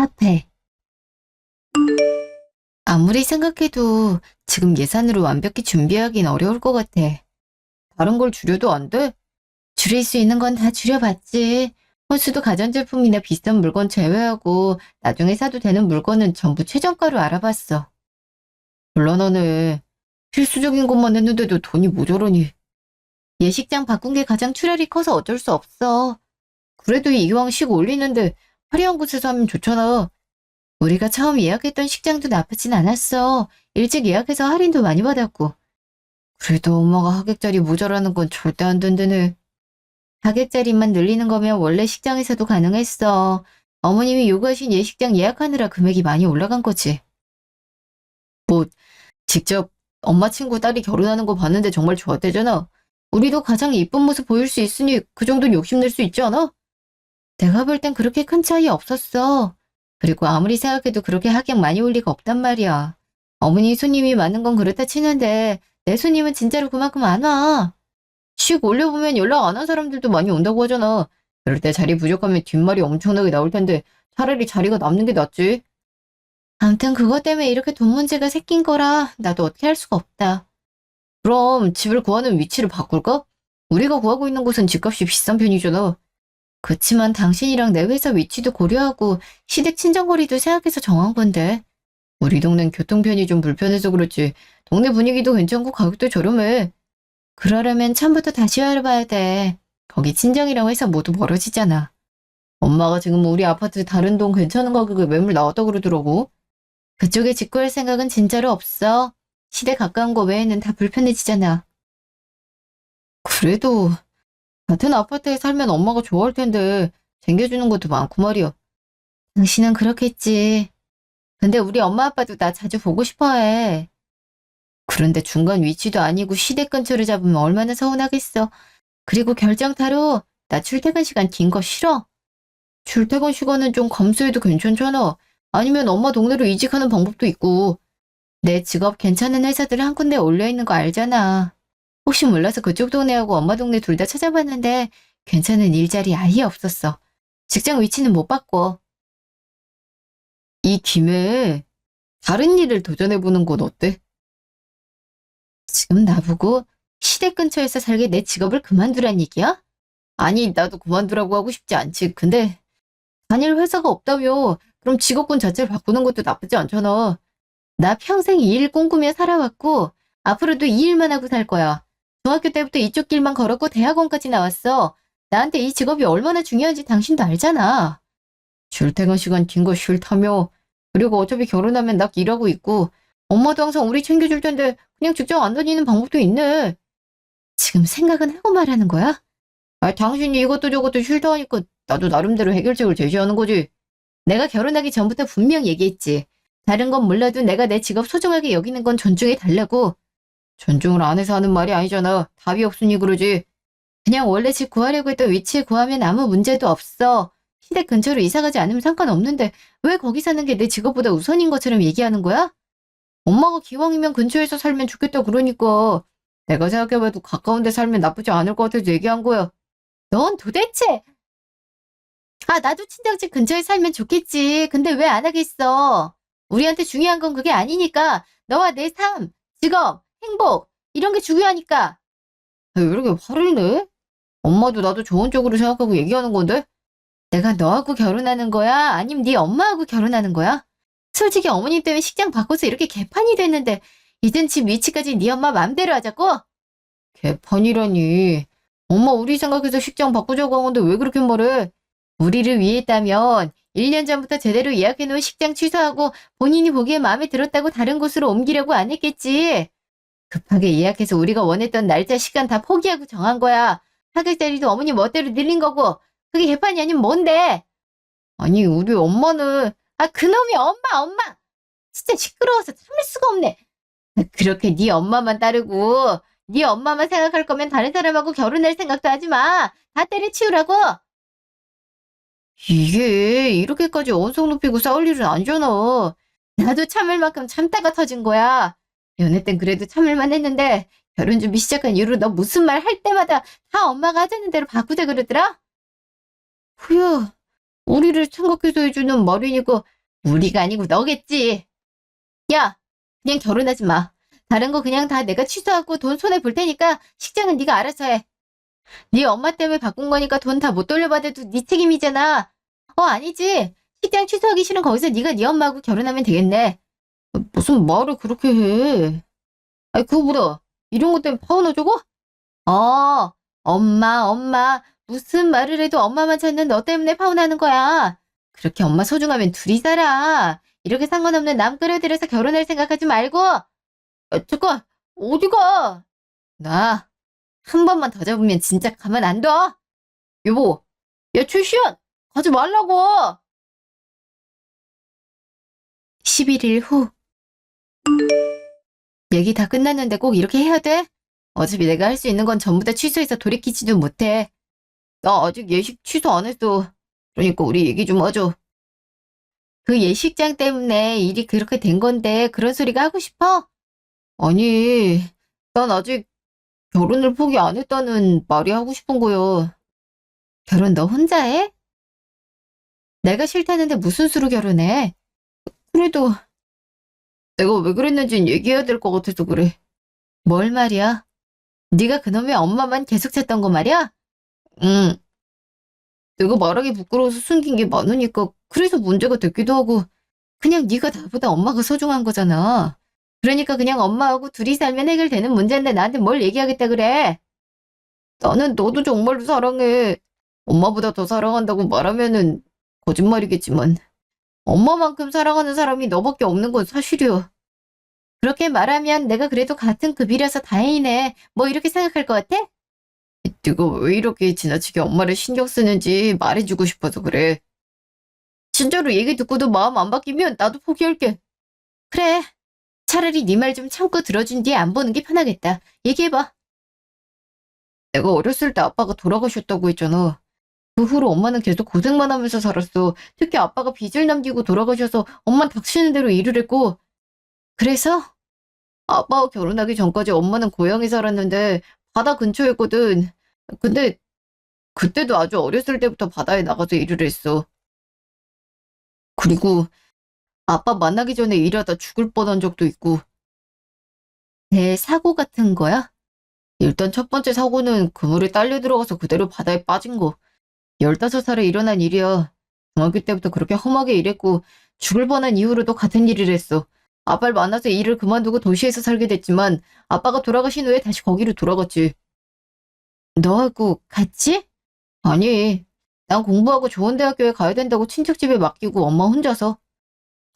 카페. 아무리 생각해도 지금 예산으로 완벽히 준비하긴 어려울 것 같아. 다른 걸 줄여도 안 돼? 줄일 수 있는 건 다 줄여봤지. 호수도 가전제품이나 비싼 물건 제외하고 나중에 사도 되는 물건은 전부 최저가로 알아봤어. 곤란하네. 필수적인 것만 했는데도 돈이 모자라니. 예식장 바꾼 게 가장 출혈이 커서 어쩔 수 없어. 그래도 이왕 식 올리는데 화려한 곳에서 하면 좋잖아. 우리가 처음 예약했던 식장도 나쁘진 않았어. 일찍 예약해서 할인도 많이 받았고. 그래도 엄마가 하객 자리 모자라는 건 절대 안 된다네. 하객 자리만 늘리는 거면 원래 식장에서도 가능했어. 어머님이 요구하신 예식장 예약하느라 금액이 많이 올라간 거지. 뭐 직접 엄마 친구 딸이 결혼하는 거 봤는데 정말 좋았대잖아. 우리도 가장 이쁜 모습 보일 수 있으니 그 정도는 욕심낼 수 있지 않아? 내가 볼 땐 그렇게 큰 차이 없었어. 그리고 아무리 생각해도 그렇게 하객 많이 올 리가 없단 말이야. 어머니 손님이 많은 건 그렇다 치는데 내 손님은 진짜로 그만큼 안 와. 씩 올려보면 연락 안 한 사람들도 많이 온다고 하잖아. 그럴 때 자리 부족하면 뒷말이 엄청나게 나올 텐데 차라리 자리가 남는 게 낫지. 암튼 그것 때문에 이렇게 돈 문제가 생긴 거라 나도 어떻게 할 수가 없다. 그럼 집을 구하는 위치를 바꿀까? 우리가 구하고 있는 곳은 집값이 비싼 편이잖아. 그치만 당신이랑 내 회사 위치도 고려하고 시댁 친정거리도 생각해서 정한 건데. 우리 동네는 교통편이 좀 불편해서 그렇지. 동네 분위기도 괜찮고 가격도 저렴해. 그러려면 처음부터 다시 알아봐야 돼. 거기 친정이랑 회사 모두 멀어지잖아. 엄마가 지금 우리 아파트 다른 동 괜찮은 가격에 매물 나왔다 그러더라고. 그쪽에 직구할 생각은 진짜로 없어. 시댁 가까운 거 외에는 다 불편해지잖아. 그래도 같은 아파트에 살면 엄마가 좋아할 텐데 챙겨주는 것도 많고 말이야. 당신은 그렇겠지. 근데 우리 엄마 아빠도 나 자주 보고 싶어 해. 그런데 중간 위치도 아니고 시댁 근처를 잡으면 얼마나 서운하겠어. 그리고 결정타로 나 출퇴근 시간 긴 거 싫어. 출퇴근 시간은 좀 감수해도 괜찮잖아. 아니면 엄마 동네로 이직하는 방법도 있고. 내 직업 괜찮은 회사들 한 군데 올려있는 거 알잖아. 혹시 몰라서 그쪽 동네하고 엄마 동네 둘 다 찾아봤는데 괜찮은 일자리 아예 없었어. 직장 위치는 못 바꿔. 이 김에 다른 일을 도전해보는 건 어때? 지금 나보고 시댁 근처에서 살게 내 직업을 그만두란 얘기야? 아니, 나도 그만두라고 하고 싶지 않지. 근데 다닐 회사가 없다며. 그럼 직업군 자체를 바꾸는 것도 나쁘지 않잖아. 나 평생 이 일 꿈꾸며 살아왔고 앞으로도 이 일만 하고 살 거야. 중학교 때부터 이쪽 길만 걸었고 대학원까지 나왔어. 나한테 이 직업이 얼마나 중요한지 당신도 알잖아. 출퇴근 시간 긴 거 싫다며. 그리고 어차피 결혼하면 나 일하고 있고 엄마도 항상 우리 챙겨줄 텐데 그냥 직장 안 다니는 방법도 있네. 지금 생각은 하고 말하는 거야? 아, 당신이 이것도 저것도 싫다 하니까 나도 나름대로 해결책을 제시하는 거지. 내가 결혼하기 전부터 분명 얘기했지. 다른 건 몰라도 내가 내 직업 소중하게 여기는 건 존중해 달라고. 존중을 안 해서 하는 말이 아니잖아. 답이 없으니 그러지. 그냥 원래 집 구하려고 했던 위치에 구하면 아무 문제도 없어. 시댁 근처로 이사가지 않으면 상관없는데 왜 거기 사는 게 내 직업보다 우선인 것처럼 얘기하는 거야? 엄마가 기왕이면 근처에서 살면 좋겠다 그러니까 내가 생각해봐도 가까운 데 살면 나쁘지 않을 것 같아서 얘기한 거야. 넌 도대체 나도 친정집 근처에 살면 좋겠지. 근데 왜 안 하겠어? 우리한테 중요한 건 그게 아니니까. 너와 내 삶, 직업, 행복 이런 게 중요하니까. 왜 이렇게 화를 내? 엄마도 나도 좋은 쪽으로 생각하고 얘기하는 건데? 내가 너하고 결혼하는 거야? 아니면 네 엄마하고 결혼하는 거야? 솔직히 어머님 때문에 식장 바꿔서 이렇게 개판이 됐는데 이젠 집 위치까지 네 엄마 맘대로 하자고? 개판이라니. 엄마 우리 생각해서 식장 바꾸자고 한 건데 왜 그렇게 말해? 우리를 위했다면 1년 전부터 제대로 예약해놓은 식장 취소하고 본인이 보기에 마음에 들었다고 다른 곳으로 옮기려고 안 했겠지. 급하게 예약해서 우리가 원했던 날짜 시간 다 포기하고 정한 거야. 하객 자리도 어머니 멋대로 늘린 거고. 그게 개판이 아니면 뭔데? 아니 우리 엄마는 그놈이 엄마 진짜 시끄러워서 참을 수가 없네. 그렇게 네 엄마만 따르고 네 엄마만 생각할 거면 다른 사람하고 결혼할 생각도 하지 마. 다 때려치우라고. 이게 이렇게까지 언성 높이고 싸울 일은 아니잖아. 나도 참을 만큼 참다가 터진 거야. 연애 땐 그래도 참을만 했는데 결혼 준비 시작한 이후로 너 무슨 말 할 때마다 다 엄마가 하자는 대로 바꾸자 그러더라? 후야, 우리를 생각해서 해주는 말이니까 우리가 아니고 너겠지. 야, 그냥 결혼하지 마. 다른 거 그냥 다 내가 취소하고 돈 손에 볼 테니까 식장은 네가 알아서 해. 네 엄마 때문에 바꾼 거니까 돈 다 못 돌려받아도 네 책임이잖아. 아니지. 식장 취소하기 싫은 거기서 네가 네 엄마하고 결혼하면 되겠네. 무슨 말을 그렇게 해. 아이, 그거 뭐야. 이런 것 때문에 파혼을 주고? 엄마. 무슨 말을 해도 엄마만 찾는 너 때문에 파혼하는 거야. 그렇게 엄마 소중하면 둘이 살아. 이렇게 상관없는 남 끌어들여서 결혼할 생각하지 말고. 잠깐, 어디 가? 나, 한 번만 더 잡으면 진짜 가만 안 둬. 여보, 야, 최시연! 가지 말라고! 11일 후. 얘기 다 끝났는데 꼭 이렇게 해야 돼? 어차피 내가 할 수 있는 건 전부 다 취소해서 돌이키지도 못해. 나 아직 예식 취소 안 했어. 그러니까 우리 얘기 좀 하죠. 그 예식장 때문에 일이 그렇게 된 건데 그런 소리가 하고 싶어? 아니, 난 아직 결혼을 포기 안 했다는 말이 하고 싶은 거요. 결혼 너 혼자 해? 내가 싫다는데 무슨 수로 결혼해? 그래도 내가 왜 그랬는지 얘기해야 될 것 같아서 그래. 뭘 말이야? 네가 그놈의 엄마만 계속 찾던 거 말이야? 응. 내가 말하기 부끄러워서 숨긴 게 많으니까 그래서 문제가 됐기도 하고 그냥 네가 나보다 엄마가 소중한 거잖아. 그러니까 그냥 엄마하고 둘이 살면 해결되는 문제인데 나한테 뭘 얘기하겠다 그래. 나는 너도 정말로 사랑해. 엄마보다 더 사랑한다고 말하면은 거짓말이겠지만 엄마만큼 사랑하는 사람이 너밖에 없는 건 사실이야. 그렇게 말하면 내가 그래도 같은 급이라서 다행이네. 뭐 이렇게 생각할 것 같아? 네가 왜 이렇게 지나치게 엄마를 신경 쓰는지 말해주고 싶어서 그래. 진짜로 얘기 듣고도 마음 안 바뀌면 나도 포기할게. 그래. 차라리 네 말 좀 참고 들어준 뒤에 안 보는 게 편하겠다. 얘기해봐. 내가 어렸을 때 아빠가 돌아가셨다고 했잖아. 그 후로 엄마는 계속 고생만 하면서 살았어. 특히 아빠가 빚을 남기고 돌아가셔서 엄마는 닥치는 대로 일을 했고. 그래서 아빠와 결혼하기 전까지 엄마는 고향에 살았는데 바다 근처였거든. 근데 그때도 아주 어렸을 때부터 바다에 나가서 일을 했어. 그리고 아빠 만나기 전에 일하다 죽을 뻔한 적도 있고. 대사고 같은 거야? 일단 첫 번째 사고는 그물에 딸려 들어가서 그대로 바다에 빠진 거. 15살에 일어난 일이야. 중학교 때부터 그렇게 험하게 일했고 죽을 뻔한 이후로도 같은 일을 했어. 아빠를 만나서 일을 그만두고 도시에서 살게 됐지만 아빠가 돌아가신 후에 다시 거기로 돌아갔지. 너하고 같이? 아니, 난 공부하고 좋은 대학교에 가야 된다고 친척 집에 맡기고 엄마 혼자서.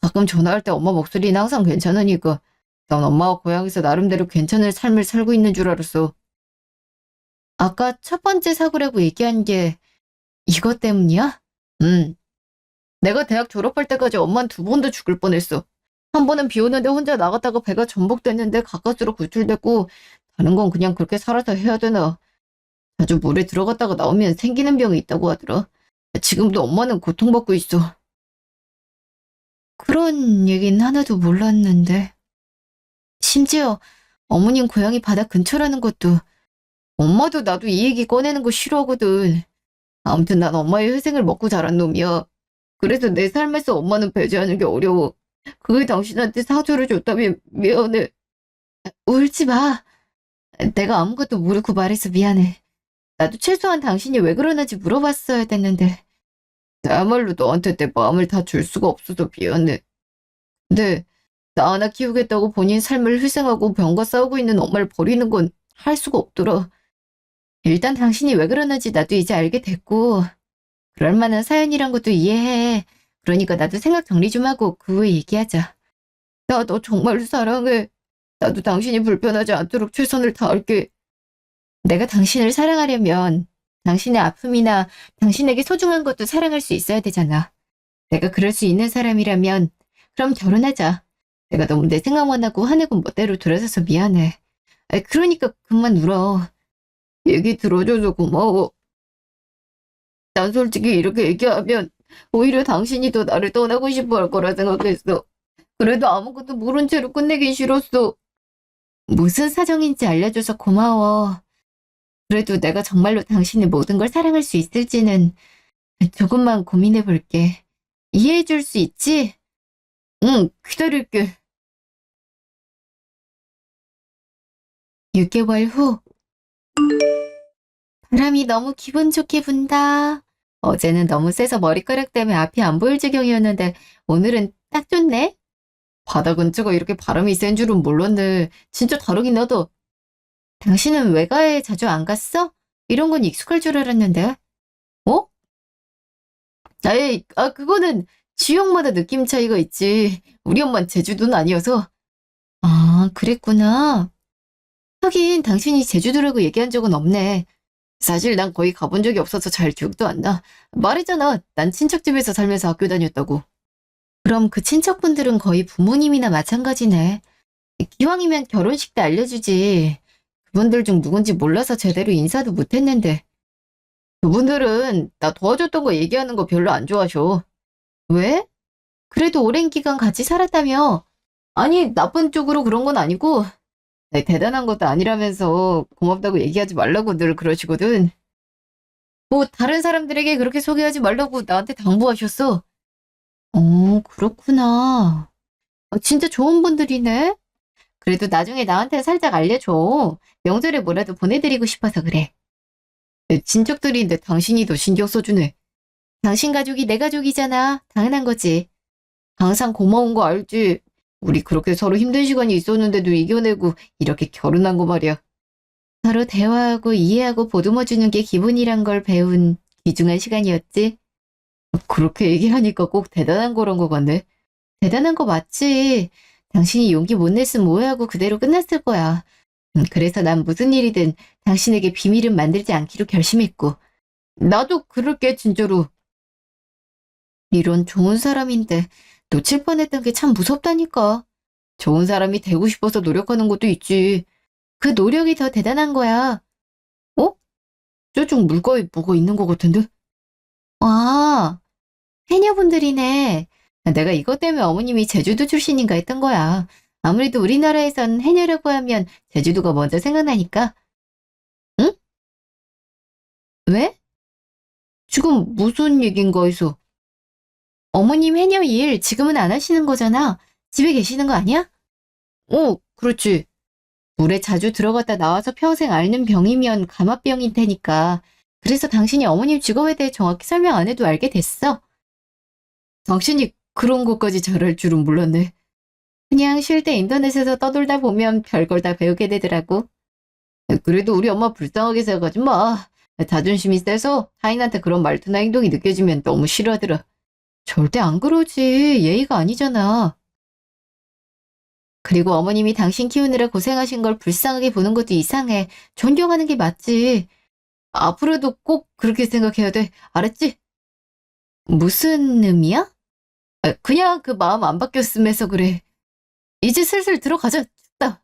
가끔 전화할 때 엄마 목소리는 항상 괜찮으니까 난 엄마와 고향에서 나름대로 괜찮은 삶을 살고 있는 줄 알았어. 아까 첫 번째 사고라고 얘기한 게 이것 때문이야? 응. 내가 대학 졸업할 때까지 엄만 두 번도 죽을 뻔했어. 한 번은 비 오는데 혼자 나갔다가 배가 전복됐는데 가까스로 구출됐고 다른 건 그냥 그렇게 살아서 해야 되나. 자주 물에 들어갔다가 나오면 생기는 병이 있다고 하더라. 지금도 엄마는 고통받고 있어. 그런 얘긴 하나도 몰랐는데. 심지어 어머님 고향이 바다 근처라는 것도 엄마도 나도 이 얘기 꺼내는 거 싫어하거든. 아무튼 난 엄마의 회생을 먹고 자란 놈이야. 그래서 내 삶에서 엄마는 배제하는 게 어려워. 그게 당신한테 상처를 줬다면 미안해. 울지 마. 내가 아무것도 모르고 말해서 미안해. 나도 최소한 당신이 왜 그러는지 물어봤어야 됐는데. 나야말로 너한테 내 마음을 다 줄 수가 없어서 미안해. 근데 나 하나 키우겠다고 본인 삶을 희생하고 병과 싸우고 있는 엄마를 버리는 건 할 수가 없더라. 일단 당신이 왜 그러는지 나도 이제 알게 됐고 그럴 만한 사연이란 것도 이해해. 그러니까 나도 생각 정리 좀 하고 그 후에 얘기하자. 나 너 정말로 사랑해. 나도 당신이 불편하지 않도록 최선을 다할게. 내가 당신을 사랑하려면 당신의 아픔이나 당신에게 소중한 것도 사랑할 수 있어야 되잖아. 내가 그럴 수 있는 사람이라면 그럼 결혼하자. 내가 너무 내 생각만 하고 하늘군 멋대로 돌아서서 미안해. 그러니까 그만 울어. 얘기 들어줘서 고마워. 난 솔직히 이렇게 얘기하면 오히려 당신이 더 나를 떠나고 싶어 할 거라 생각했어. 그래도 아무것도 모른 채로 끝내긴 싫었어. 무슨 사정인지 알려줘서 고마워. 그래도 내가 정말로 당신의 모든 걸 사랑할 수 있을지는 조금만 고민해 볼게. 이해해 줄 수 있지? 응, 기다릴게. 6개월 후, 바람이 너무 기분 좋게 분다. 어제는 너무 세서 머리카락 때문에 앞이 안 보일 지경이었는데 오늘은 딱 좋네. 바다 근처가 이렇게 바람이 센 줄은 몰랐네. 진짜 다르긴 하다. 당신은 외가에 자주 안 갔어? 이런 건 익숙할 줄 알았는데. 어? 그거는 지역마다 느낌 차이가 있지. 우리 엄만 제주도는 아니어서. 아, 그랬구나. 하긴 당신이 제주도라고 얘기한 적은 없네. 사실 난 거의 가본 적이 없어서 잘 기억도 안 나. 말했잖아. 난 친척 집에서 살면서 학교 다녔다고. 그럼 그 친척분들은 거의 부모님이나 마찬가지네. 기왕이면 결혼식 때 알려주지. 그분들 중 누군지 몰라서 제대로 인사도 못했는데. 그분들은 나 도와줬던 거 얘기하는 거 별로 안 좋아하셔. 왜? 그래도 오랜 기간 같이 살았다며. 아니, 나쁜 쪽으로 그런 건 아니고, 대단한 것도 아니라면서 고맙다고 얘기하지 말라고 늘 그러시거든. 뭐, 다른 사람들에게 그렇게 소개하지 말라고 나한테 당부하셨어. 그렇구나. 진짜 좋은 분들이네. 그래도 나중에 나한테 살짝 알려줘. 명절에 뭐라도 보내드리고 싶어서 그래. 내 친척들인데 당신이 더 신경 써주네. 당신 가족이 내 가족이잖아. 당연한 거지. 항상 고마운 거 알지? 우리 그렇게 서로 힘든 시간이 있었는데도 이겨내고 이렇게 결혼한 거 말이야. 서로 대화하고 이해하고 보듬어주는 게 기본이란 걸 배운 귀중한 시간이었지. 그렇게 얘기하니까 꼭 대단한 거란 것 같네. 대단한 거 맞지. 당신이 용기 못 냈으면 오해하고 그대로 끝났을 거야. 그래서 난 무슨 일이든 당신에게 비밀은 만들지 않기로 결심했고. 나도 그럴게, 진짜로. 이런 좋은 사람인데 놓칠 뻔했던 게 참 무섭다니까. 좋은 사람이 되고 싶어서 노력하는 것도 있지. 그 노력이 더 대단한 거야. 어? 저쪽 물가에 뭐가 있는 것 같은데? 아, 해녀분들이네. 내가 이것 때문에 어머님이 제주도 출신인가 했던 거야. 아무래도 우리나라에선 해녀라고 하면 제주도가 먼저 생각나니까. 응? 왜? 지금 무슨 얘긴가 해서. 어머님 해녀 일 지금은 안 하시는 거잖아. 집에 계시는 거 아니야? 그렇지. 물에 자주 들어갔다 나와서 평생 앓는 병이면 감압병일 테니까. 그래서 당신이 어머님 직업에 대해 정확히 설명 안 해도 알게 됐어. 당신이 그런 것까지 잘할 줄은 몰랐네. 그냥 쉴 때 인터넷에서 떠돌다 보면 별걸 다 배우게 되더라고. 그래도 우리 엄마 불쌍하게 생각하지 마. 자존심이 세서 타인한테 그런 말투나 행동이 느껴지면 너무 싫어하더라. 절대 안 그러지. 예의가 아니잖아. 그리고 어머님이 당신 키우느라 고생하신 걸 불쌍하게 보는 것도 이상해. 존경하는 게 맞지. 앞으로도 꼭 그렇게 생각해야 돼. 알았지? 무슨 의미야? 그냥 그 마음 안 바뀌었음에서 그래. 이제 슬슬 들어가자. 춥다.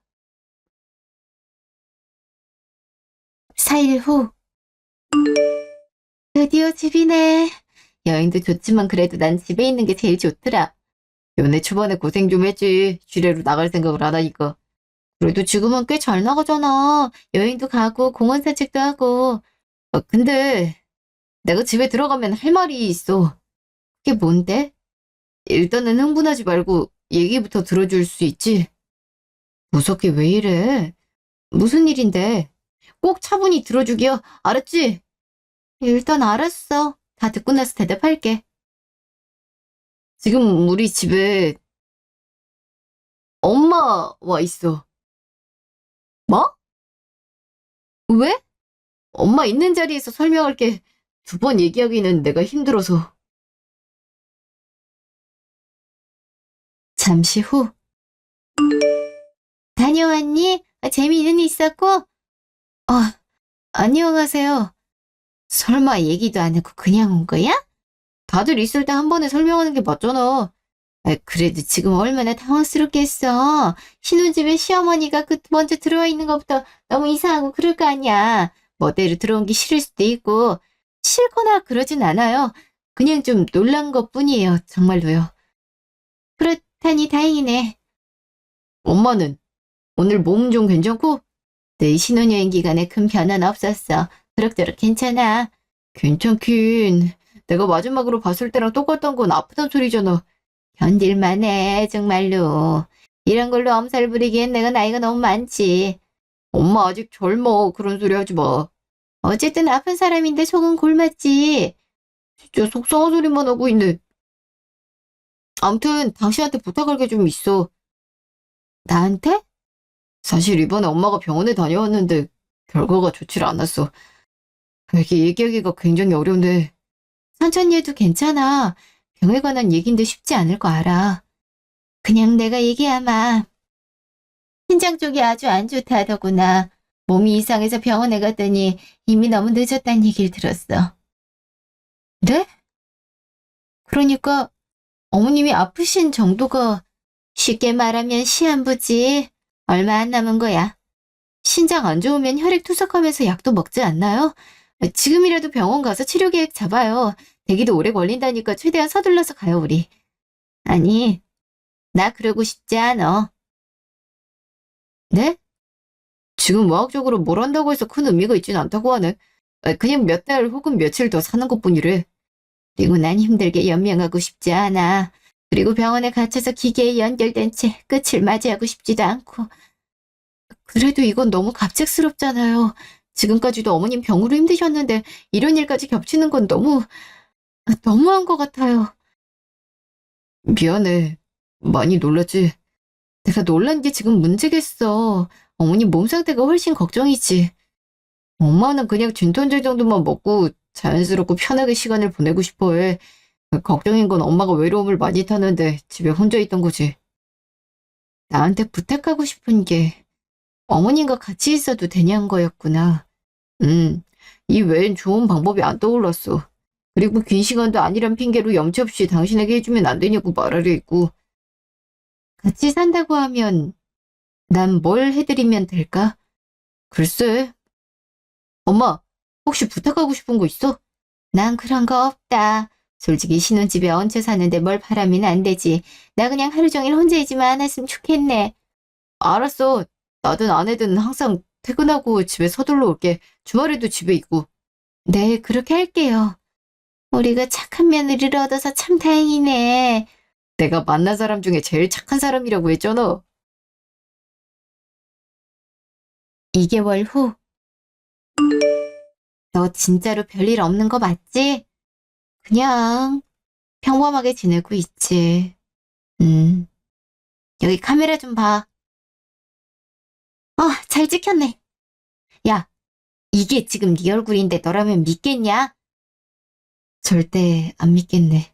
4일 후. 드디어 집이네. 여행도 좋지만 그래도 난 집에 있는 게 제일 좋더라. 연애 초반에 고생 좀 했지. 주례로 나갈 생각을 안 하니까. 그래도 지금은 꽤 잘 나가잖아. 여행도 가고 공원 산책도 하고. 근데 내가 집에 들어가면 할 말이 있어. 그게 뭔데? 일단은 흥분하지 말고 얘기부터 들어줄 수 있지? 무섭게 왜 이래? 무슨 일인데? 꼭 차분히 들어주기야. 알았지? 일단 알았어. 다 듣고 나서 대답할게. 지금 우리 집에 엄마 와 있어. 뭐? 왜? 엄마 있는 자리에서 설명할게. 두 번 얘기하기는 내가 힘들어서. 잠시 후. 다녀왔니? 재미있는 일 있었고? 아, 안녕하세요. 설마 얘기도 안 하고 그냥 온 거야? 다들 있을 때 한 번에 설명하는 게 맞잖아. 그래도 지금 얼마나 당황스럽겠어. 신혼집에 시어머니가 그 먼저 들어와 있는 것부터 너무 이상하고 그럴 거 아니야. 멋대로 들어온 게 싫을 수도 있고. 싫거나 그러진 않아요. 그냥 좀 놀란 것뿐이에요. 정말로요. 그렇다니 다행이네. 엄마는 오늘 몸 좀 괜찮고? 내 신혼여행 기간에 큰 변화는 없었어. 그럭저럭 괜찮아. 괜찮긴. 내가 마지막으로 봤을 때랑 똑같던 건 아프단 소리잖아. 견딜만해, 정말로. 이런 걸로 엄살 부리기엔 내가 나이가 너무 많지. 엄마 아직 젊어. 그런 소리 하지 마. 어쨌든 아픈 사람인데 속은 골맞지. 진짜 속상한 소리만 하고 있네. 아무튼 당신한테 부탁할 게 좀 있어. 나한테? 사실 이번에 엄마가 병원에 다녀왔는데 결과가 좋질 않았어. 이게 얘기하기가 굉장히 어렵네. 천천히 해도 괜찮아. 병에 관한 얘기인데 쉽지 않을 거 알아. 그냥 내가 얘기하마. 신장 쪽이 아주 안 좋다더구나. 몸이 이상해서 병원에 갔더니 이미 너무 늦었다는 얘기를 들었어. 네? 그러니까 어머님이 아프신 정도가 쉽게 말하면 시한부지. 얼마 안 남은 거야. 신장 안 좋으면 혈액 투석하면서 약도 먹지 않나요? 지금이라도 병원 가서 치료 계획 잡아요. 대기도 오래 걸린다니까 최대한 서둘러서 가요, 우리. 아니, 나 그러고 싶지 않아. 네? 지금 의학적으로 뭘 한다고 해서 큰 의미가 있진 않다고 하네. 그냥 몇 달 혹은 며칠 더 사는 것뿐이래. 그리고 난 힘들게 연명하고 싶지 않아. 그리고 병원에 갇혀서 기계에 연결된 채 끝을 맞이하고 싶지도 않고. 그래도 이건 너무 갑작스럽잖아요. 지금까지도 어머님 병으로 힘드셨는데 이런 일까지 겹치는 건 너무한 것 같아요. 미안해. 많이 놀랐지? 내가 놀란 게 지금 문제겠어. 어머님 몸 상태가 훨씬 걱정이지. 엄마는 그냥 진통제 정도만 먹고 자연스럽고 편하게 시간을 보내고 싶어 해. 걱정인 건 엄마가 외로움을 많이 타는데 집에 혼자 있던 거지. 나한테 부탁하고 싶은 게 어머님과 같이 있어도 되냐는 거였구나. 음, 이 외엔 좋은 방법이 안 떠올랐어. 그리고 긴 시간도 아니란 핑계로 염치 없이 당신에게 해주면 안 되냐고 말하려 했고. 같이 산다고 하면 난 뭘 해드리면 될까? 글쎄. 엄마, 혹시 부탁하고 싶은 거 있어? 난 그런 거 없다. 솔직히 신혼집에 얹혀 사는데 뭘 바라면 안 되지. 나 그냥 하루 종일 혼자이지만 않았으면 좋겠네. 알았어. 나든 아내든 항상 퇴근하고 집에 서둘러 올게. 주말에도 집에 있고. 네, 그렇게 할게요. 우리가 착한 며느리를 얻어서 참 다행이네. 내가 만난 사람 중에 제일 착한 사람이라고 했잖아. 2개월 후. 너 진짜로 별일 없는 거 맞지? 그냥 평범하게 지내고 있지. 음, 여기 카메라 좀 봐. 잘 찍혔네. 야, 이게 지금 네 얼굴인데 너라면 믿겠냐? 절대 안 믿겠네.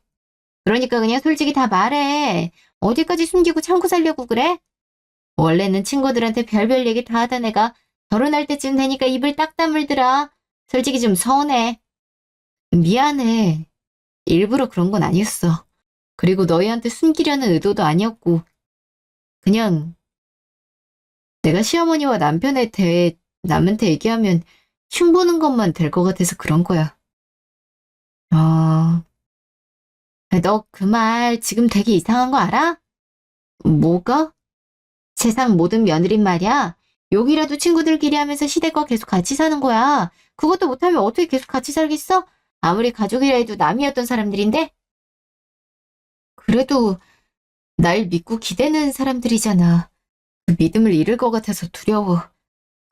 그러니까 그냥 솔직히 다 말해. 어디까지 숨기고 참고 살려고 그래? 원래는 친구들한테 별별 얘기 다 하던 애가 결혼할 때쯤 되니까 입을 딱 다물더라. 솔직히 좀 서운해. 미안해. 일부러 그런 건 아니었어. 그리고 너희한테 숨기려는 의도도 아니었고. 그냥 내가 시어머니와 남편에 대해 남한테 얘기하면 흉보는 것만 될 것 같아서 그런 거야. 아, 너 그 말 지금 되게 이상한 거 알아? 뭐가? 세상 모든 며느린 말이야. 욕이라도 친구들끼리 하면서 시댁과 계속 같이 사는 거야. 그것도 못하면 어떻게 계속 같이 살겠어? 아무리 가족이라 해도 남이었던 사람들인데? 그래도 날 믿고 기대는 사람들이잖아. 그 믿음을 잃을 것 같아서 두려워.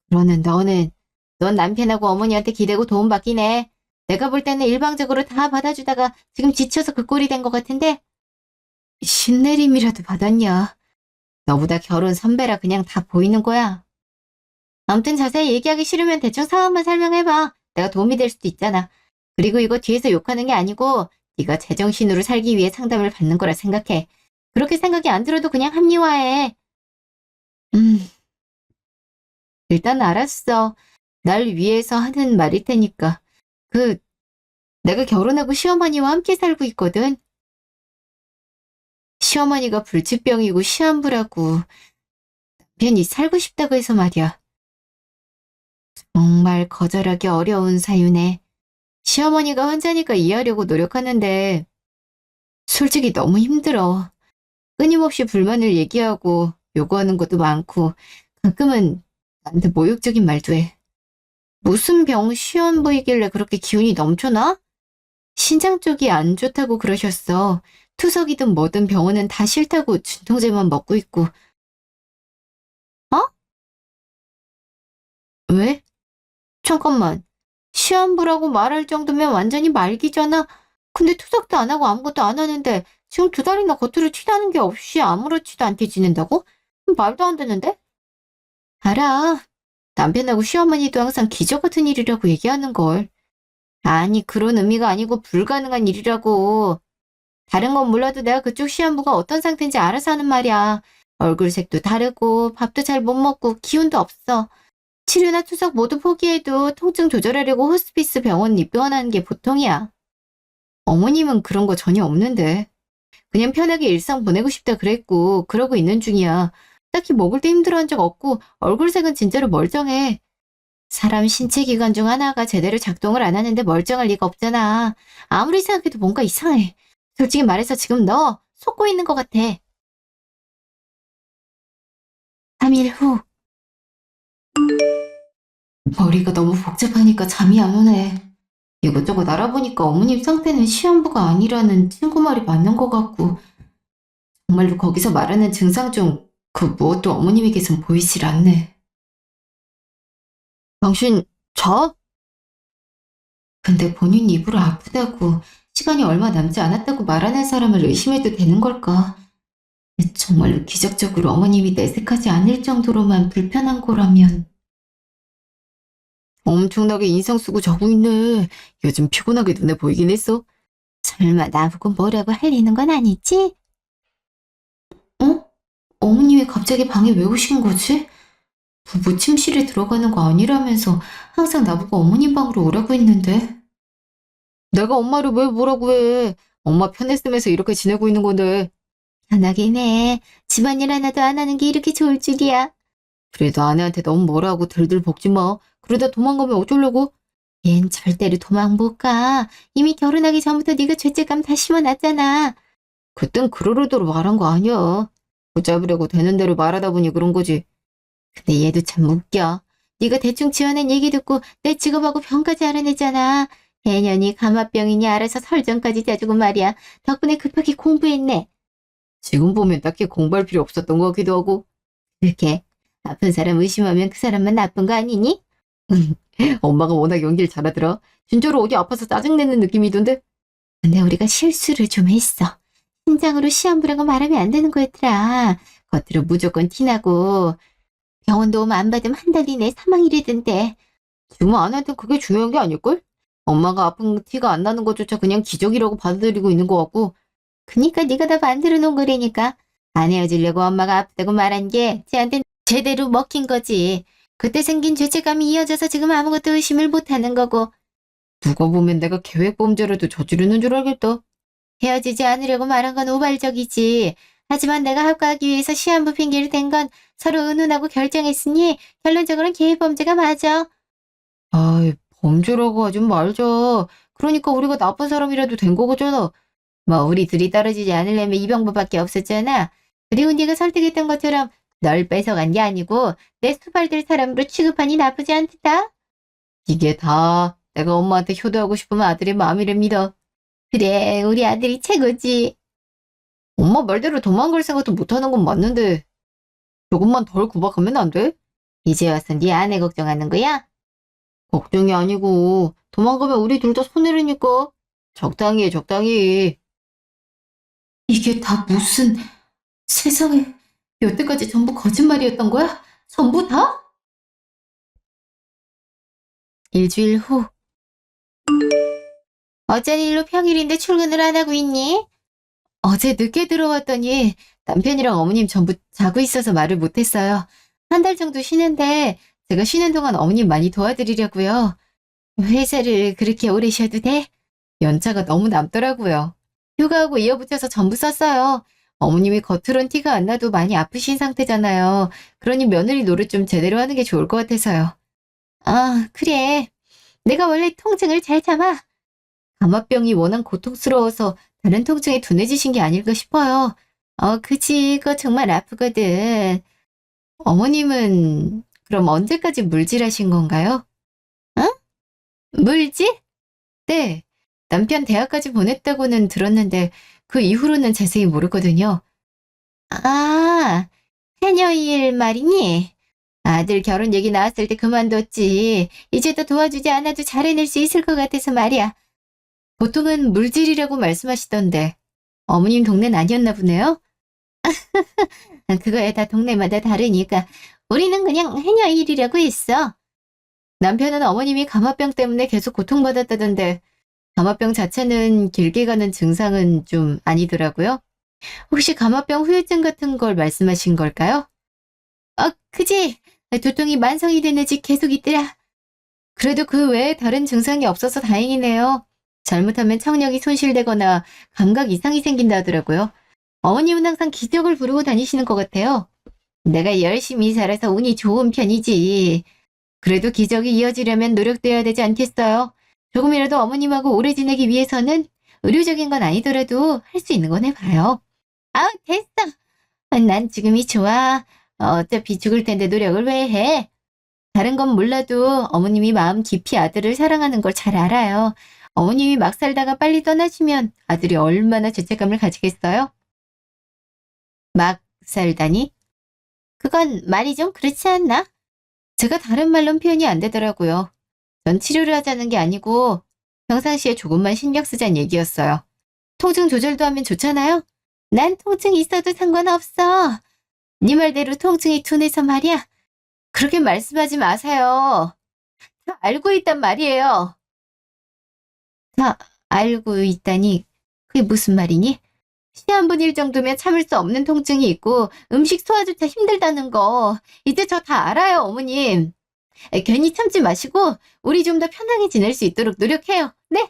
그러는 넌 남편하고 어머니한테 기대고 도움받긴 해. 내가 볼 때는 일방적으로 다 받아주다가 지금 지쳐서 그 꼴이 된 것 같은데? 신내림이라도 받았냐? 너보다 결혼 선배라 그냥 다 보이는 거야. 아무튼 자세히 얘기하기 싫으면 대충 상황만 설명해봐. 내가 도움이 될 수도 있잖아. 그리고 이거 뒤에서 욕하는 게 아니고 네가 제정신으로 살기 위해 상담을 받는 거라 생각해. 그렇게 생각이 안 들어도 그냥 합리화해. 음, 일단 알았어. 날 위해서 하는 말일 테니까. 내가 결혼하고 시어머니와 함께 살고 있거든. 시어머니가 불치병이고 시한부라고 남편이 살고 싶다고 해서 말이야. 정말 거절하기 어려운 사유네. 시어머니가 환자니까 이해하려고 노력하는데 솔직히 너무 힘들어. 끊임없이 불만을 얘기하고 요구하는 것도 많고 가끔은 나한테 모욕적인 말도 해. 무슨 병 시험 보이길래 그렇게 기운이 넘쳐나? 신장 쪽이 안 좋다고 그러셨어. 투석이든 뭐든 병원은 다 싫다고 진통제만 먹고 있고. 어? 왜? 잠깐만. 시한부라고 말할 정도면 완전히 말기잖아. 근데 투석도 안 하고 아무것도 안 하는데 지금 2달이나 겉으로 티나는 게 없이 아무렇지도 않게 지낸다고? 말도 안 되는데? 알아. 남편하고 시어머니도 항상 기적 같은 일이라고 얘기하는 걸. 아니, 그런 의미가 아니고 불가능한 일이라고. 다른 건 몰라도 내가 그쪽 시한부가 어떤 상태인지 알아서 하는 말이야. 얼굴색도 다르고 밥도 잘 못 먹고 기운도 없어. 치료나 투석 모두 포기해도 통증 조절하려고 호스피스 병원 입원하는 게 보통이야. 어머님은 그런 거 전혀 없는데. 그냥 편하게 일상 보내고 싶다 그랬고 그러고 있는 중이야. 딱히 먹을 때 힘들어한 적 없고 얼굴색은 진짜로 멀쩡해. 사람 신체 기관 중 하나가 제대로 작동을 안 하는데 멀쩡할 리가 없잖아. 아무리 생각해도 뭔가 이상해. 솔직히 말해서 지금 너 속고 있는 것 같아. 3일 후. 머리가 너무 복잡하니까 잠이 안 오네. 이것저것 알아보니까 어머님 상태는 시한부가 아니라는 친구 말이 맞는 것 같고 정말로 거기서 말하는 증상 중 그 무엇도 어머님에게선 보이질 않네. 당신 자? 근데 본인 입으로 아프다고 시간이 얼마 남지 않았다고 말하는 사람을 의심해도 되는 걸까? 정말로 기적적으로 어머님이 내색하지 않을 정도로만 불편한 거라면. 엄청나게 인상 쓰고 자고 있네. 요즘 피곤하게 눈에 보이긴 했어. 설마 나보고 뭐라고 할리는 건 아니지? 어? 어머님이 갑자기 방에 왜 오신 거지? 부부 침실에 들어가는 거 아니라면서 항상 나보고 어머님 방으로 오라고 했는데. 내가 엄마를 왜 뭐라고 해? 엄마 편했으면서 이렇게 지내고 있는 건데. 편하긴 해. 집안일 하나도 안 하는 게 이렇게 좋을 줄이야. 그래도 아내한테 너무 뭐라 하고 들들 볶지 마. 그러다 도망가면 어쩌려고? 얜 절대로 도망 못 가. 이미 결혼하기 전부터 네가 죄책감 다 심어놨잖아. 그땐 그러려고 말한 거 아니야. 붙잡으려고 되는 대로 말하다 보니 그런 거지. 근데 얘도 참 웃겨. 네가 대충 지어낸 얘기 듣고 내 직업하고 병까지 알아냈잖아. 애년이 감화병이니 알아서 설정까지 짜주고 말이야. 덕분에 급하게 공부했네. 지금 보면 딱히 공부할 필요 없었던 것 같기도 하고. 이렇게 아픈 사람 의심하면 그 사람만 나쁜 거 아니니? 엄마가 워낙 연기를 잘하더라. 진짜로 어디 아파서 짜증내는 느낌이던데? 근데 우리가 실수를 좀 했어. 심장으로 시험부라고 말하면 안 되는 거였더라. 겉으로 무조건 티나고 병원 도움 안 받으면 한 달 이내 사망이라던데. 지금 아내한테 그게 중요한 게 아닐걸? 엄마가 아픈 티가 안 나는 것조차 그냥 기적이라고 받아들이고 있는 것 같고. 그니까 네가 다 만들어 놓은 거라니까. 안 헤어지려고 엄마가 아프다고 말한 게 쟤한테 제대로 먹힌 거지. 그때 생긴 죄책감이 이어져서 지금 아무것도 의심을 못하는 거고. 누가 보면 내가 계획범죄라도 저지르는 줄 알겠다. 헤어지지 않으려고 말한 건 우발적이지. 하지만 내가 합격하기 위해서 시한부 핑계를 댄 건 서로 의논하고 결정했으니 결론적으로는 계획범죄가 맞아. 아이, 범죄라고 하지 말자. 그러니까 우리가 나쁜 사람이라도 된 거잖아. 뭐 우리 둘이 떨어지지 않으려면 이 방법밖에 없었잖아. 그리고 네가 설득했던 것처럼 널 뺏어간 게 아니고 내 수발될 사람으로 취급하니 나쁘지 않다. 이게 다 내가 엄마한테 효도하고 싶으면 아들의 마음이랍니다. 그래, 우리 아들이 최고지. 엄마 말대로 도망갈 생각도 못하는 건 맞는데 조금만 덜 구박하면 안 돼? 이제 와서 네 아내 걱정하는 거야? 걱정이 아니고 도망가면 우리 둘 다 손해라니까. 적당히 해, 적당히. 이게 다 무슨 세상에 여태까지 전부 거짓말이었던 거야? 전부 다? 일주일 후. 어쩐 일로 평일인데 출근을 안 하고 있니? 어제 늦게 들어왔더니 남편이랑 어머님 전부 자고 있어서 말을 못했어요. 한 달 정도 쉬는데 제가 쉬는 동안 어머님 많이 도와드리려고요. 회사를 그렇게 오래 쉬어도 돼? 연차가 너무 남더라고요. 휴가하고 이어붙여서 전부 썼어요. 어머님이 겉으론 티가 안 나도 많이 아프신 상태잖아요. 그러니 며느리 노릇 좀 제대로 하는 게 좋을 것 같아서요. 아, 그래. 내가 원래 통증을 잘 참아. 감화병이 워낙 고통스러워서 다른 통증에 둔해지신 게 아닐까 싶어요. 그치. 그거 정말 아프거든. 어머님은 그럼 언제까지 물질하신 건가요? 응? 물질? 네. 남편 대학까지 보냈다고는 들었는데 그 이후로는 자세히 모르거든요. 아, 해녀일 말이니? 아들 결혼 얘기 나왔을 때 그만뒀지. 이제 또 도와주지 않아도 잘 해낼 수 있을 것 같아서 말이야. 보통은 물질이라고 말씀하시던데 어머님 동네는 아니었나 보네요? 그거야 다 동네마다 다르니까 우리는 그냥 해녀일이라고 했어. 남편은 어머님이 감화병 때문에 계속 고통받았다던데 감화병 자체는 길게 가는 증상은 좀 아니더라고요. 혹시 감화병 후유증 같은 걸 말씀하신 걸까요? 그지? 두통이 만성이 됐는지 계속 있더라. 그래도 그 외에 다른 증상이 없어서 다행이네요. 잘못하면 청력이 손실되거나 감각 이상이 생긴다 하더라고요. 어머님은 항상 기적을 부르고 다니시는 것 같아요. 내가 열심히 살아서 운이 좋은 편이지. 그래도 기적이 이어지려면 노력돼야 되지 않겠어요? 조금이라도 어머님하고 오래 지내기 위해서는 의료적인 건 아니더라도 할 수 있는 건 해봐요. 됐어. 난 지금이 좋아. 어차피 죽을 텐데 노력을 왜 해? 다른 건 몰라도 어머님이 마음 깊이 아들을 사랑하는 걸 잘 알아요. 어머님이 막 살다가 빨리 떠나시면 아들이 얼마나 죄책감을 가지겠어요? 막 살다니? 그건 말이 좀 그렇지 않나? 제가 다른 말로는 표현이 안 되더라고요. 전 치료를 하자는 게 아니고 평상시에 조금만 신경 쓰자는 얘기였어요. 통증 조절도 하면 좋잖아요? 난 통증 있어도 상관없어. 네 말대로 통증이 둔해서 말이야. 그렇게 말씀하지 마세요. 다 알고 있단 말이에요. 다 알고 있다니 그게 무슨 말이니? 시한분일 정도면 참을 수 없는 통증이 있고 음식 소화조차 힘들다는 거 이제 저 다 알아요, 어머님. 괜히 참지 마시고 우리 좀 더 편하게 지낼 수 있도록 노력해요. 네?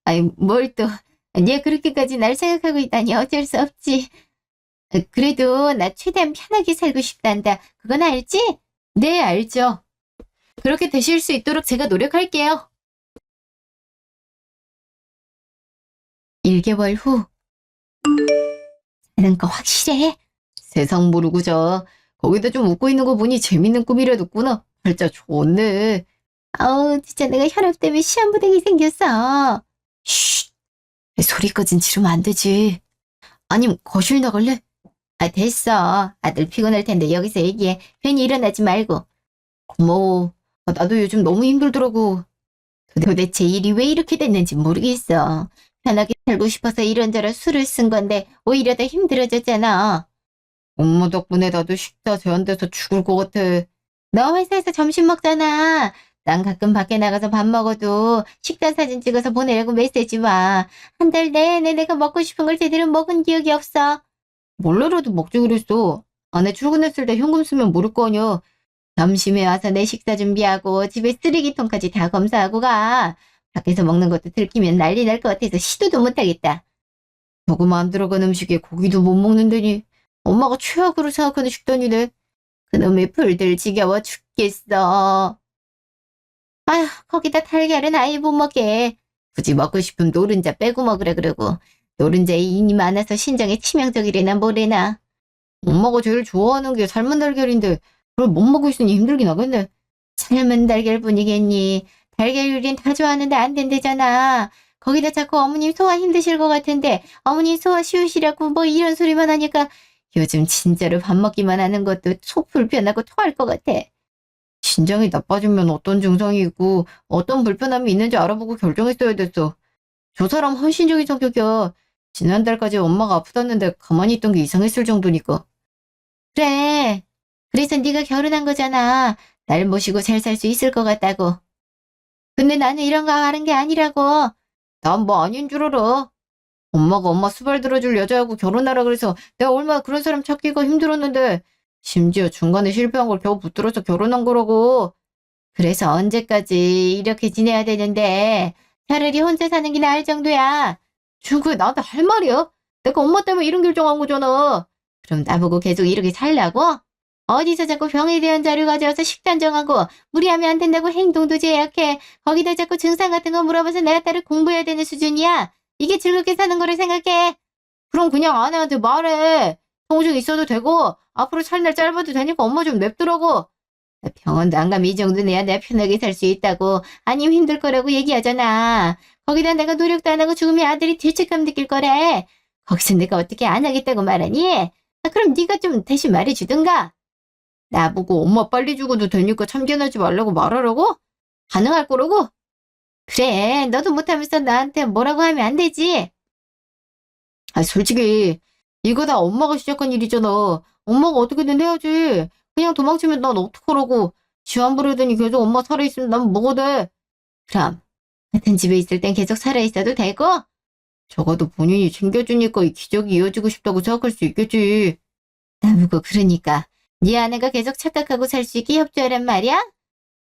아유, 뭘 또. 얘 그렇게까지 날 생각하고 있다니 어쩔 수 없지. 그래도 나 최대한 편하게 살고 싶단다. 그건 알지? 네, 알죠. 그렇게 되실 수 있도록 제가 노력할게요. 1개월 후. 사는 거 확실해? 세상 모르고 자. 거기다 좀 웃고 있는 거 보니 재밌는 꿈이라도 꾸나? 팔자 좋네. 진짜 내가 혈압 때문에 시한부댕이 생겼어. 쉿! 소리 꺼진 지르면 안 되지. 아님 거실 나갈래? 됐어. 아들 피곤할 텐데 여기서 얘기해. 괜히 일어나지 말고. 고마워. 나도 요즘 너무 힘들더라고. 도대체 일이 왜 이렇게 됐는지 모르겠어. 편하게 살고 싶어서 이런저런 수를 쓴 건데 오히려 더 힘들어졌잖아. 엄마 덕분에 나도 식사 제한돼서 죽을 것 같아. 너 회사에서 점심 먹잖아. 난 가끔 밖에 나가서 밥 먹어도 식단 사진 찍어서 보내려고 메시지 와. 한 달 내내 내가 먹고 싶은 걸 제대로 먹은 기억이 없어. 몰라라도 먹지 그랬어. 아내 출근했을 때 현금 쓰면 모를 거 아니야. 점심에 와서 내 식사 준비하고 집에 쓰레기통까지 다 검사하고 가. 밖에서 먹는 것도 들키면 난리 날 것 같아서 시도도 못하겠다. 조금 안 들어간 음식에 고기도 못 먹는다니. 엄마가 최악으로 생각하는 식단이네. 그놈의 풀들 지겨워 죽겠어. 거기다 달걀은 아예 못 먹게. 굳이 먹고 싶으면 노른자 빼고 먹으라 그러고. 노른자에 인이 많아서 신장에 치명적이래나 뭐래나. 엄마가 제일 좋아하는 게 삶은 달걀인데 그걸 못 먹고 있으니 힘들긴 하겠네. 삶은 달걀뿐이겠니. 달걀 요리는 다 좋아하는데 안 된대잖아. 거기다 자꾸 어머님 소화 힘드실 것 같은데 어머님 소화 쉬우시라고 뭐 이런 소리만 하니까 요즘 진짜로 밥 먹기만 하는 것도 속 불편하고 토할 것 같아. 신장이 나빠지면 어떤 증상이 있고 어떤 불편함이 있는지 알아보고 결정했어야 됐어. 저 사람 헌신적인 성격이야. 지난달까지 엄마가 아프다는데 가만히 있던 게 이상했을 정도니까. 그래. 그래서 네가 결혼한 거잖아. 날 모시고 잘 살 수 있을 것 같다고. 근데 나는 이런 거 하는 게 아니라고. 난 뭐 아닌 줄 알아. 엄마가 엄마 수발 들어줄 여자하고 결혼하라 그래서 내가 얼마나 그런 사람 찾기가 힘들었는데 심지어 중간에 실패한 걸 겨우 붙들어서 결혼한 거라고. 그래서 언제까지 이렇게 지내야 되는데 차라리 혼자 사는 게 나을 정도야. 지금 그게 나한테 할 말이야? 내가 엄마 때문에 이런 결정한 거잖아. 그럼 나보고 계속 이렇게 살라고? 어디서 자꾸 병에 대한 자료 가져와서 식단 정하고 무리하면 안 된다고 행동도 제약해. 거기다 자꾸 증상 같은 거 물어봐서 내가 따로 공부해야 되는 수준이야. 이게 즐겁게 사는 거를 생각해. 그럼 그냥 아내한테 말해. 통증 있어도 되고 앞으로 살 날 짧아도 되니까 엄마 좀 냅두라고. 병원도 안 가면 이 정도 내야 내가 편하게 살 수 있다고. 아님 힘들 거라고 얘기하잖아. 거기다 내가 노력도 안 하고 죽으면 아들이 죄책감 느낄 거래. 거기서 내가 어떻게 안 하겠다고 말하니? 그럼 네가 좀 대신 말해주든가. 나보고 엄마 빨리 죽어도 되니까 참견하지 말라고 말하라고? 가능할 거라고? 그래, 너도 못하면서 나한테 뭐라고 하면 안 되지. 솔직히 이거 다 엄마가 시작한 일이잖아. 엄마가 어떻게든 해야지. 그냥 도망치면 난 어떡하라고. 쥐안 부르더니 계속 엄마 살아있으면 난 뭐가 돼? 그럼 같은 집에 있을 땐 계속 살아있어도 되고? 적어도 본인이 챙겨주니까 이 기적이 이어지고 싶다고 생각할 수 있겠지. 나보고 그러니까 네 아내가 계속 착각하고 살 수 있게 협조하란 말이야?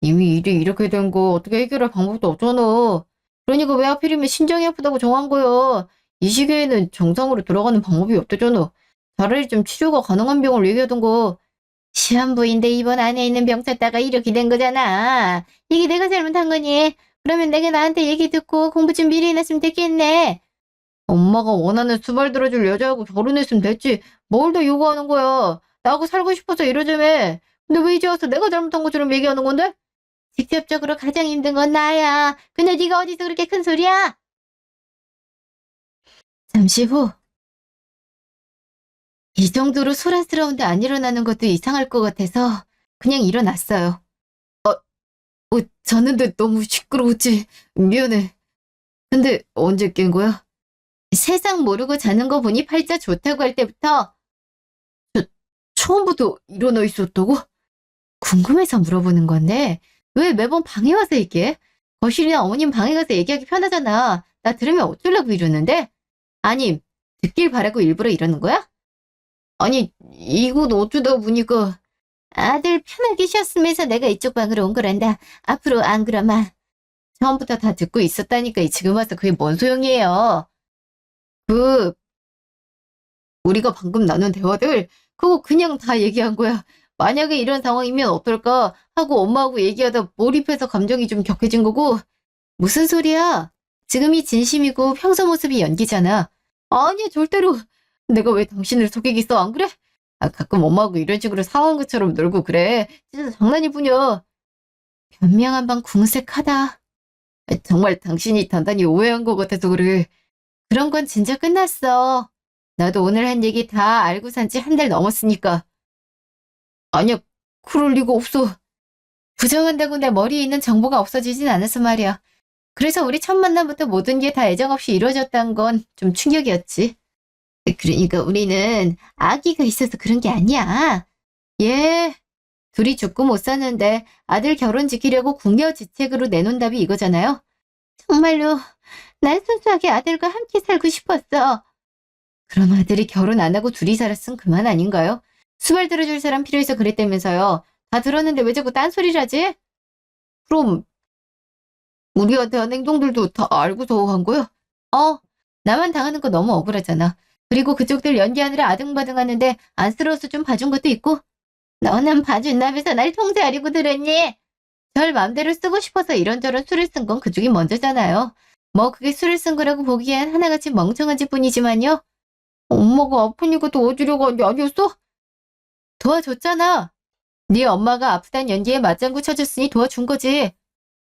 이미 일이 이렇게 된 거 어떻게 해결할 방법도 없잖아. 그러니까 왜 하필이면 신장이 아프다고 정한 거야. 이 시기에는 정상으로 돌아가는 방법이 없대잖아. 차라리 좀 치료가 가능한 병을 얘기하던가. 시한부인데 입원 안에 있는 병 찾다가 이렇게 된 거잖아. 이게 내가 잘못한 거니? 그러면 내가 나한테 얘기 듣고 공부 좀 미리 해놨으면 됐겠네. 엄마가 원하는 수발 들어줄 여자하고 결혼했으면 됐지. 뭘 더 요구하는 거야. 나하고 살고 싶어서 이러자며. 근데 왜 이제 와서 내가 잘못한 것처럼 얘기하는 건데? 직접적으로 가장 힘든 건 나야. 근데 네가 어디서 그렇게 큰 소리야? 잠시 후. 이 정도로 소란스러운데 안 일어나는 것도 이상할 것 같아서 그냥 일어났어요. 자는데 너무 시끄러웠지. 미안해. 근데 언제 깬 거야? 세상 모르고 자는 거 보니 팔자 좋다고 할 때부터 처음부터 일어나 있었다고? 궁금해서 물어보는 건데 왜 매번 방에 와서 얘기해? 거실이나 어머님 방에 가서 얘기하기 편하잖아. 나 들으면 어쩌려고 이러는데? 아님, 듣길 바라고 일부러 이러는 거야? 아니, 이건 어쩌다 보니까 아들 편하게 쉬었으면서 내가 이쪽 방으로 온 거란다. 앞으로 안 그러마. 처음부터 다 듣고 있었다니까 지금 와서 그게 뭔 소용이에요. 그 우리가 방금 나눈 대화들 그거 그냥 다 얘기한 거야. 만약에 이런 상황이면 어떨까 하고 엄마하고 얘기하다 몰입해서 감정이 좀 격해진 거고. 무슨 소리야? 지금이 진심이고 평소 모습이 연기잖아. 아니야, 절대로. 내가 왜 당신을 속이겠어, 안 그래? 가끔 엄마하고 이런 식으로 상한 것처럼 놀고 그래. 진짜 장난일 뿐이야. 변명한 방 궁색하다. 정말 당신이 단단히 오해한 것 같아서 그래. 그런 건 진짜 끝났어. 나도 오늘 한 얘기 다 알고 산지 한 달 넘었으니까. 아니야, 그럴 리가 없어. 부정한다고 내 머리에 있는 정보가 없어지진 않아서 말이야. 그래서 우리 첫 만남부터 모든 게 다 애정 없이 이루어졌다는 건 좀 충격이었지. 그러니까 우리는 아기가 있어서 그런 게 아니야. 예, 둘이 죽고 못 사는데 아들 결혼 지키려고 궁여지책으로 내놓은 답이 이거잖아요. 정말로 난 순수하게 아들과 함께 살고 싶었어. 그럼 아들이 결혼 안 하고 둘이 살았으면 그만 아닌가요? 수발 들어줄 사람 필요해서 그랬다면서요. 다 들었는데 왜 자꾸 딴소리를 하지? 그럼 우리한테 한 행동들도 다 알고서 한 거야? 나만 당하는 거 너무 억울하잖아. 그리고 그쪽들 연기하느라 아등바등하는데 안쓰러워서 좀 봐준 것도 있고. 너는 봐준다면서 날 통제하려고 들었니? 절 마음대로 쓰고 싶어서 이런저런 수를 쓴 건 그쪽이 먼저잖아요. 뭐 그게 수를 쓴 거라고 보기엔 하나같이 멍청한 짓뿐이지만요. 엄마가 아프니까 도와주려고 한 게 아니었어? 도와줬잖아. 네 엄마가 아프단 연기에 맞장구 쳐줬으니 도와준 거지.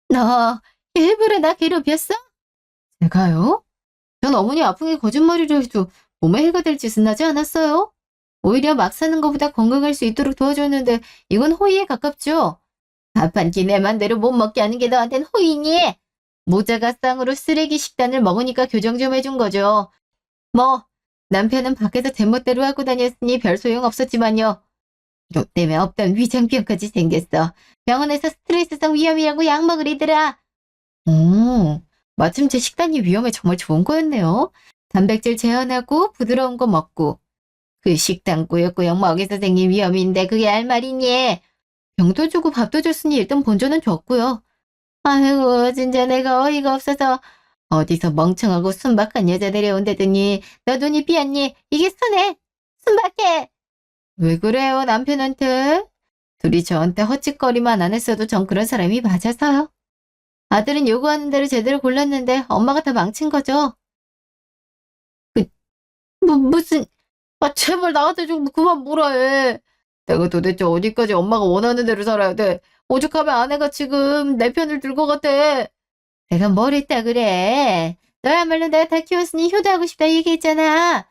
너 일부러 나 괴롭혔어? 제가요? 전 어머니 아픈 게 거짓말이라 해도 몸에 해가 될 짓은 하지 않았어요. 오히려 막 사는 것보다 건강할 수 있도록 도와줬는데 이건 호의에 가깝죠. 밥 한 끼 내 맘대로 못 먹게 하는 게 너한텐 호의니? 모자가 쌍으로 쓰레기 식단을 먹으니까 교정 좀 해준 거죠. 뭐 남편은 밖에서 제멋대로 하고 다녔으니 별 소용 없었지만요. 너 때문에 없던 위장병까지 생겼어. 병원에서 스트레스성 위염이라고 약 먹으리더라. 마침 제 식단이 위험에 정말 좋은 거였네요. 단백질 제한하고 부드러운 거 먹고. 그 식단 꾸역꾸역 먹여서 생긴 위험인데 그게 할 말이니? 병도 주고 밥도 줬으니 일단 본전은 줬고요. 아이고 진짜 내가 어이가 없어서 어디서 멍청하고 순박한 여자 데려온다더니 너 눈이 삐었니? 이게 순해? 순박해! 왜 그래요 남편한테? 둘이 저한테 헛짓거리만 안 했어도 전 그런 사람이 맞아서요. 아들은 요구하는 대로 제대로 골랐는데 엄마가 다 망친 거죠. 무슨 제발 나한테 좀 그만 뭐라 해. 내가 도대체 어디까지 엄마가 원하는 대로 살아야 돼? 오죽하면 아내가 지금 내 편을 들 것 같아. 내가 뭘 했다 그래? 너야말로 내가 다 키웠으니 효도하고 싶다 얘기했잖아.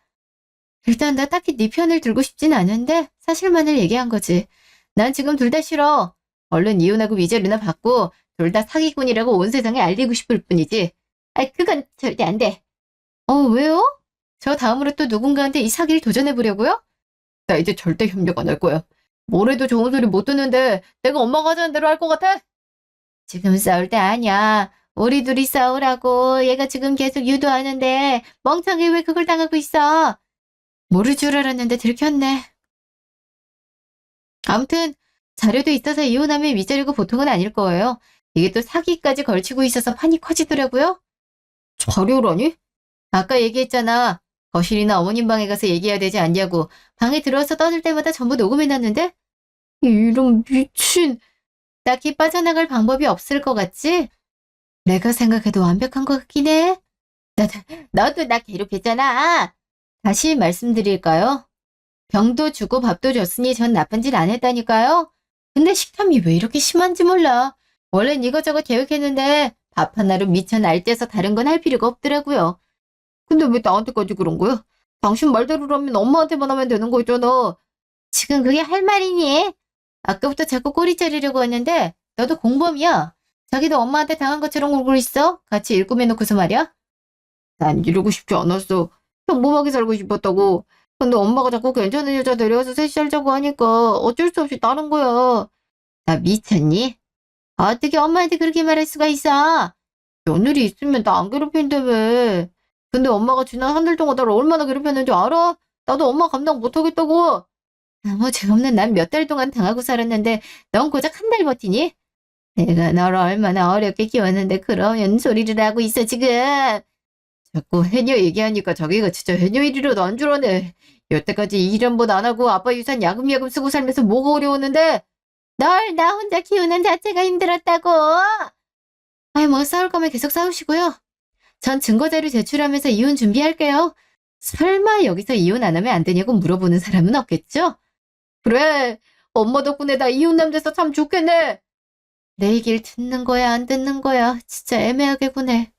일단 나 딱히 네 편을 들고 싶진 않은데 사실만을 얘기한 거지. 난 지금 둘 다 싫어. 얼른 이혼하고 위자료나 받고 둘 다 사기꾼이라고 온 세상에 알리고 싶을 뿐이지. 아이, 그건 절대 안 돼. 왜요? 저 다음으로 또 누군가한테 이 사기를 도전해보려고요? 나 이제 절대 협력 안 할 거야. 뭘 해도 좋은 소리 못 듣는데 내가 엄마가 하자는 대로 할 것 같아? 지금 싸울 때 아니야. 우리 둘이 싸우라고. 얘가 지금 계속 유도하는데 멍청이 왜 그걸 당하고 있어? 모를 줄 알았는데 들켰네. 아무튼 자료도 있어서 이혼하면 위자료가 보통은 아닐 거예요. 이게 또 사기까지 걸치고 있어서 판이 커지더라고요. 자료라니? 아까 얘기했잖아. 거실이나 어머님 방에 가서 얘기해야 되지 않냐고. 방에 들어와서 떠들 때마다 전부 녹음해놨는데? 이런 미친. 딱히 빠져나갈 방법이 없을 것 같지? 내가 생각해도 완벽한 것 같긴 해. 나, 너도 나 괴롭혔잖아. 다시 말씀드릴까요? 병도 주고 밥도 줬으니 전 나쁜 짓 안 했다니까요? 근데 식탐이 왜 이렇게 심한지 몰라. 원래는 이것저것 계획했는데 밥 하나로 미쳐 날뛰어서 다른 건 할 필요가 없더라고요. 근데 왜 나한테까지 그런 거야? 당신 말대로라면 엄마한테만 하면 되는 거 있잖아. 지금 그게 할 말이니? 아까부터 자꾸 꼬리 자르려고 했는데 너도 공범이야. 자기도 엄마한테 당한 것처럼 울고 있어. 같이 일구매놓고서 말이야. 난 이러고 싶지 않았어. 평범하게 살고 싶었다고. 근데 엄마가 자꾸 괜찮은 여자 데려와서 셋이 살자고 하니까 어쩔 수 없이 따른 거야. 나 미쳤니? 어떻게 엄마한테 그렇게 말할 수가 있어? 며느리 있으면 나 안 괴롭힌다며. 근데 엄마가 지난 한 달 동안 나를 얼마나 괴롭혔는지 알아? 나도 엄마 감당 못하겠다고. 아무 죄없는 난 몇 달 동안 당하고 살았는데 넌 고작 한 달 버티니? 내가 너를 얼마나 어렵게 키웠는데 그런 소리를 하고 있어 지금. 자꾸 해녀 얘기하니까 자기가 진짜 해녀 일이라도 안 줄어네. 여태까지 일 한 번 안 하고 아빠 유산 야금야금 쓰고 살면서 뭐가 어려웠는데 널 나 혼자 키우는 자체가 힘들었다고. 아이 뭐 싸울 거면 계속 싸우시고요. 전 증거자료 제출하면서 이혼 준비할게요. 설마 여기서 이혼 안 하면 안 되냐고 물어보는 사람은 없겠죠? 그래, 엄마 덕분에 나 이혼남 돼서 참 좋겠네. 내 얘기를 듣는 거야 안 듣는 거야 진짜 애매하게 구네.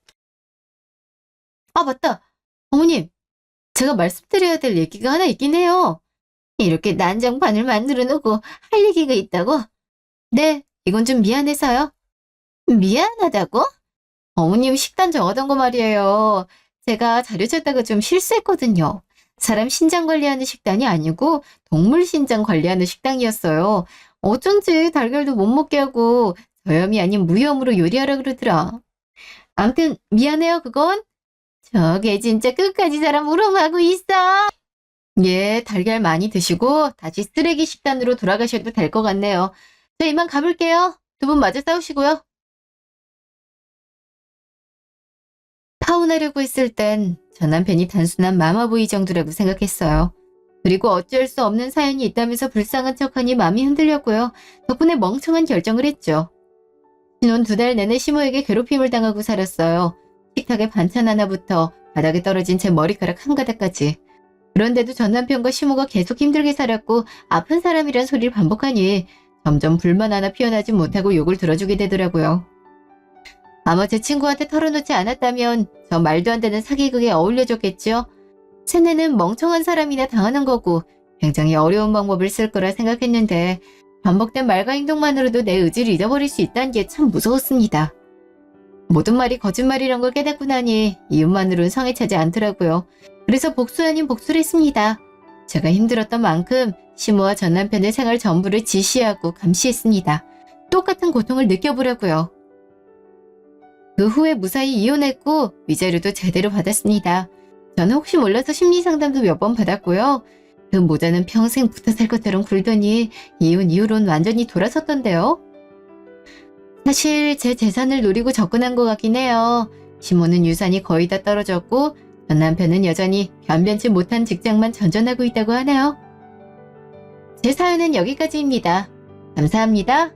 아 맞다. 어머님, 제가 말씀드려야 될 얘기가 하나 있긴 해요. 이렇게 난장판을 만들어 놓고 할 얘기가 있다고? 네, 이건 좀 미안해서요. 미안하다고? 어머님 식단 정하던 거 말이에요. 제가 자료 찾다가 좀 실수했거든요. 사람 신장 관리하는 식단이 아니고 동물 신장 관리하는 식당이었어요. 어쩐지 달걀도 못 먹게 하고 저염이 아닌 무염으로 요리하라 그러더라. 암튼 미안해요 그건. 저게 진짜 끝까지 사람 우롱하고 있어. 예, 달걀 많이 드시고 다시 쓰레기 식단으로 돌아가셔도 될 것 같네요. 저 이만 가볼게요. 두 분 마저 싸우시고요. 파혼하려고 했을 땐 저 남편이 단순한 마마보이 정도라고 생각했어요. 그리고 어쩔 수 없는 사연이 있다면서 불쌍한 척하니 마음이 흔들렸고요. 덕분에 멍청한 결정을 했죠. 신혼 2달 내내 시모에게 괴롭힘을 당하고 살았어요. 식탁에 반찬 하나부터 바닥에 떨어진 제 머리카락 한 가닥까지. 그런데도 전 남편과 시모가 계속 힘들게 살았고 아픈 사람이란 소리를 반복하니 점점 불만 하나 피어나지 못하고 욕을 들어주게 되더라고요. 아마 제 친구한테 털어놓지 않았다면 저 말도 안 되는 사기극에 어울려줬겠죠. 세뇌는 멍청한 사람이나 당하는 거고 굉장히 어려운 방법을 쓸 거라 생각했는데 반복된 말과 행동만으로도 내 의지를 잃어버릴 수 있다는 게 참 무서웠습니다. 모든 말이 거짓말이란 걸 깨닫고 나니 이웃만으로는 성에 차지 않더라고요. 그래서 복수 아닌 복수를 했습니다. 제가 힘들었던 만큼 시모와 전 남편의 생활 전부를 지시하고 감시했습니다. 똑같은 고통을 느껴보려고요. 그 후에 무사히 이혼했고 위자료도 제대로 받았습니다. 저는 혹시 몰라서 심리상담도 몇 번 받았고요. 그 모자는 평생 붙어 살 것처럼 굴더니 이혼 이후로는 완전히 돌아섰던데요. 사실 제 재산을 노리고 접근한 것 같긴 해요. 시모는 유산이 거의 다 떨어졌고 전 남편은 여전히 변변치 못한 직장만 전전하고 있다고 하네요. 제 사연은 여기까지입니다. 감사합니다.